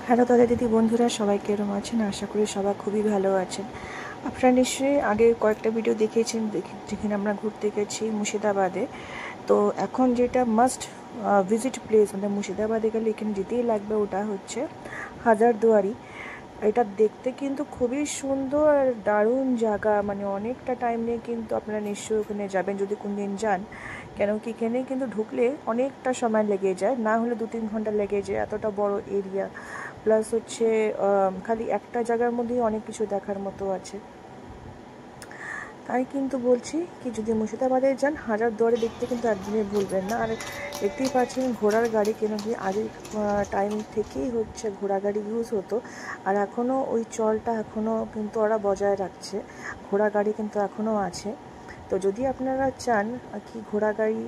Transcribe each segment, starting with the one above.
Hello দাদা দিদি বন্ধুরা, সবাই কেরম আছেন? আশা করি সবাই খুবই ভালো আছেন। আপনারা নিশ্চয়ই আগে কয়েকটা ভিডিও দেখেছেন যেখানে আমরা ঘুরতে গেছি মুর্শিদাবাদে। তো এখন যেটা মাস্ট ভিজিট প্লেস, মানে মুর্শিদাবাদে গেলে এখানে যেতেই লাগবে, ওটা হচ্ছে হাজারদুয়ারি। এটা দেখতে কিন্তু খুবই সুন্দর আর দারুণ জায়গা, মানে অনেকটা টাইম নিয়ে কিন্তু আপনারা নিশ্চয়ই ওখানে যাবেন যদি কোনদিন যান। কেন কি এখানে কিন্তু ঢুকলে অনেকটা সময় লেগে যায়, না হলে 2-3 ঘন্টা লেগে যায়, এতটা বড় এরিয়া। প্লাস হচ্ছে খালি একটা জায়গার মধ্যেই অনেক কিছু দেখার মতো আছে। তাই কিন্তু বলছি কি, যদি মুর্শিদাবাদে যান হাজারদুয়ারি দেখতে কিন্তু একদমই ভুলবেন না। আর দেখতেই পাচ্ছেন ঘোড়ার গাড়ি, কেন কি আগের টাইম থেকেই হচ্ছে ঘোড়া গাড়ি ইউজ হতো, আর এখনও ওই চলটা এখনও কিন্তু ওরা বজায় রাখছে। ঘোড়া গাড়ি কিন্তু এখনও আছে। তো যদি আপনারা চান কি ঘোড়া গাড়ি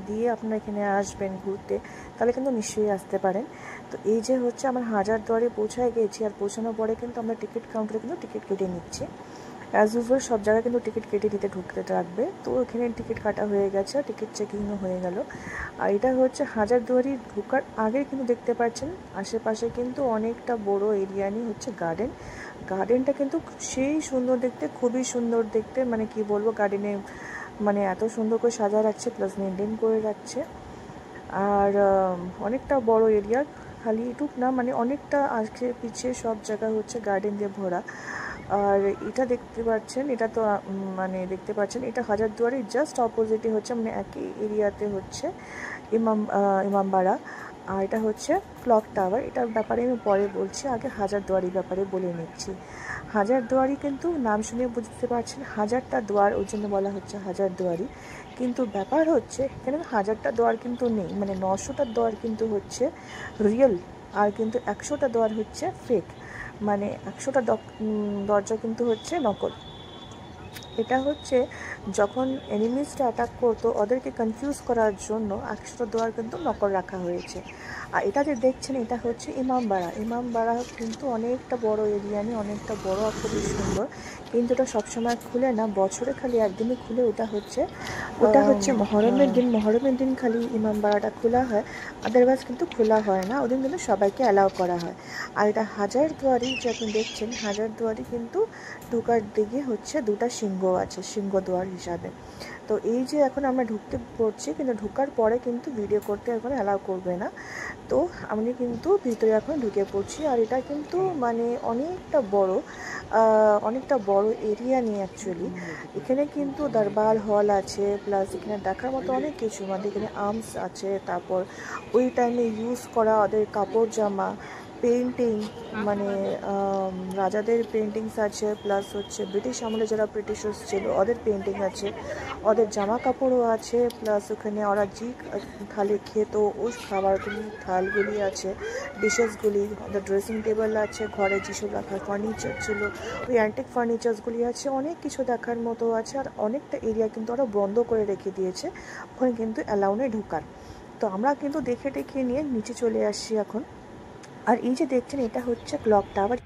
দিয়ে আপনারা এখানে আসবেন ঘুরতে, তাহলে কিন্তু নিশ্চয়ই আসতে পারেন। তো এই যে হচ্ছে আমার হাজারদুয়ারি পৌঁছায় গেছি, আর পৌঁছানোর পরে কিন্তু আমরা টিকিট কাউন্টারে কিন্তু টিকিট কেটে নিচ্ছি। অ্যাজ ইউজুয়াল সব জায়গায় কিন্তু টিকিট কেটে দিতে ঢুকতে রাখবে। তো এখানে টিকিট কাটা হয়ে গেছে, টিকিট চেকিংও হয়ে গেল। আর এটা হচ্ছে হাজারদুয়ারি ঢোকার আগে কিন্তু দেখতে পাচ্ছেন আশেপাশে কিন্তু অনেকটা বড় এরিয়া নিয়ে হচ্ছে গার্ডেন। গার্ডেনটা কিন্তু সেই সুন্দর দেখতে, খুবই সুন্দর দেখতে, মানে কি বলবো, গার্ডেনে মানে এত সুন্দর করে সাজা রাখছে, প্লাস মেনটেন করে রাখছে। আর অনেকটা বড় এরিয়া, খালি এটুক না, মানে অনেকটা আগে পিছিয়ে সব জায়গা হচ্ছে গার্ডেন দিয়ে ভরা। আর এটা দেখতে পাচ্ছেন, এটা তো মানে দেখতে পাচ্ছেন এটা হাজারদুয়ারি জাস্ট অপোজিটে হচ্ছে, মানে একই এরিয়াতে হচ্ছে ইমামবাড়া। আর এটা হচ্ছে ক্লক টাওয়ার। এটার ব্যাপারে আমি পরে বলছি, আগে হাজারদুয়ারির ব্যাপারে বলে নিচ্ছি। হাজারদুয়ারি কিন্তু নাম শুনে বুঝতে পারছেন হাজারটা দুয়ার, ওই জন্য বলা হচ্ছে হাজারদুয়ারি। কিন্তু ব্যাপার হচ্ছে এখানে হাজারটা দুয়ার কিন্তু নেই, মানে 900টা দুয়ার কিন্তু হচ্ছে রিয়েল, আর কিন্তু 100টা দুয়ার হচ্ছে ফেক, মানে 100টা দরজা কিন্তু হচ্ছে নকল। এটা হচ্ছে যখন এনিমিসটা অ্যাটাক করতো ওদেরকে কনফিউজ করার জন্য 100টা দুয়ার কিন্তু নকল রাখা হয়েছে। আর এটা যে দেখছেন এটা হচ্ছে ইমামবাড়া। ইমামবাড়া কিন্তু অনেকটা বড় এরিয়া নিয়ে, অনেকটা বড় আর খুবই সুন্দর। কিন্তু এটা সবসময় খুলে না, বছরে খালি একদিনই খুলে, ওটা হচ্ছে মহরমের দিন খালি ইমামবাড়াটা খোলা হয়, আদারওয়াইজ কিন্তু খোলা হয় না, ওদিন কিন্তু সবাইকে অ্যালাউ করা হয়। আর এটা হাজারদুয়ারি যে আপনি দেখছেন, হাজারদুয়ারি কিন্তু ঢোকার দিকে হচ্ছে দুটা সিংহ আছে, সিংহদুয়ার হিসাবে। তো এই যে এখন আমরা ঢুকতে পড়ছি, কিন্তু ঢোকার পরে কিন্তু ভিডিও করতে এখন অ্যালাউ করবে না। তো আমি কিন্তু ভিতরে এখন ঢুকে পড়ছি। আর এটা কিন্তু মানে অনেকটা বড় এরিয়া নিয়ে অ্যাকচুয়ালি। এখানে কিন্তু দরবার হল আছে, প্লাস এখানে দেখার মতো অনেক কিছু, মানে এখানে আর্মস আছে, তারপর ওই টাইমে ইউজ করা ওদের কাপড় জামা, পেন্টিং, মানে রাজাদের পেন্টিংস আছে, প্লাস হচ্ছে ব্রিটিশ আমলে যারা ব্রিটিশার্স ছিল ওদের পেন্টিং আছে, ওদের জামা কাপড়ও আছে, প্লাস ওখানে ওরা জি থালে খেত ওই খাবারগুলি, থালগুলি আছে, ডিশেসগুলি, ওদের ড্রেসিং টেবিল আছে, ঘরে যেসব রাখার ফার্নিচার ছিল ওই অ্যান্টিক ফার্নিচার্সগুলি আছে, অনেক কিছু দেখার মতো আছে। আর অনেকটা এরিয়া কিন্তু ওরা বন্ধ করে রেখে দিয়েছে, ওখানে কিন্তু অ্যালাউ নেই ঢোকার। তো আমরা কিন্তু দেখে নিয়ে নিচে চলে আসছি এখন। আর এই যে দেখছেন এটা হচ্ছে ক্লক টাওয়ার।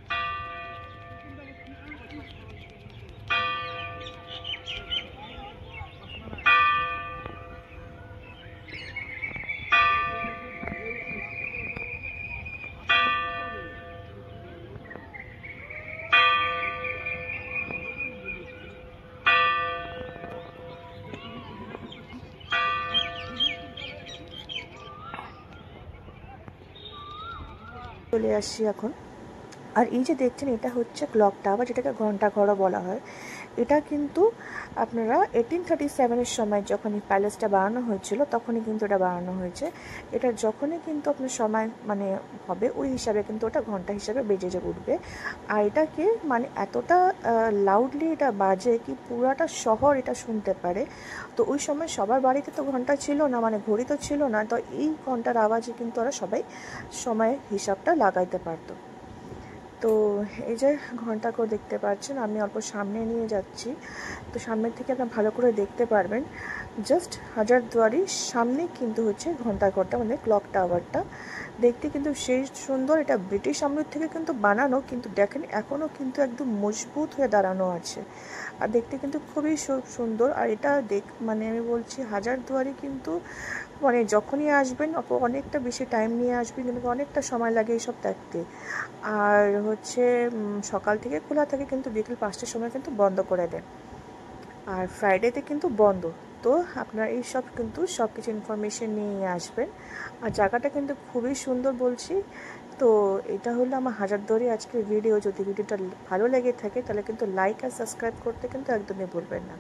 চলে আসছি এখন। আর এই যে দেখছেন এটা হচ্ছে ক্লক টাওয়ার, যেটাকে ঘণ্টাঘরও বলা হয়। এটা কিন্তু আপনারা 1837-এর সময় যখন এই প্যালেসটা বানানো হয়েছিল তখনই কিন্তু এটা বানানো হয়েছে। এটা যখনই কিন্তু আপনার সময় মানে হবে ওই হিসাবে কিন্তু ওটা ঘন্টা হিসাবে বেজে উঠবে। আর এটাকে মানে এতটা লাউডলি এটা বাজে কি পুরাটা শহর এটা শুনতে পারে। তো ওই সময় সবার বাড়িতে তো ঘন্টা ছিল না, মানে ঘড়ি তো ছিল না, তো এই ঘন্টার আওয়াজে কিন্তু ওরা সবাই সময়ের হিসাবটা লাগাইতে পারতো। তো এই যে ঘন্টা করে দেখতে পাচ্ছেন, আমি অল্প সামনে নিয়ে যাচ্ছি, তো সামনের থেকে আপনারা ভালো করে দেখতে পারবেন। জাস্ট হাজারদুয়ারির সামনে কিন্তু হচ্ছে ঘন্টাঘরটা, মানে ক্লক টাওয়ারটা। দেখতে কিন্তু সেই সুন্দর, এটা ব্রিটিশ আমল থেকে কিন্তু বানানো, কিন্তু দেখেন এখনও কিন্তু একদম মজবুত হয়ে দাঁড়ানো আছে। আর দেখতে কিন্তু খুবই সুন্দর। আর এটা মানে আমি বলছি হাজারদুয়ারি কিন্তু মানে যখনই আসবেন অনেকটা বেশি টাইম নিয়ে আসবেন, কিন্তু অনেকটা সময় লাগে এইসব দেখতে। আর হচ্ছে সকাল থেকে খোলা থাকে, কিন্তু বিকেল 5টার সময় কিন্তু বন্ধ করে দেন। আর ফ্রাইডেতে কিন্তু বন্ধ। তো আপনারা এইসব কিন্তু সব কিছু ইনফরমেশন নিয়ে আসবেন। আর জায়গাটা কিন্তু খুবই সুন্দর বলছি। তো এটা হলো আমার হাজারদুয়ারি আজকের ভিডিও। যদি ভিডিওটা ভালো লেগে থাকে তাহলে কিন্তু লাইক আর সাবস্ক্রাইব করতে কিন্তু একদমই ভুলবেন না।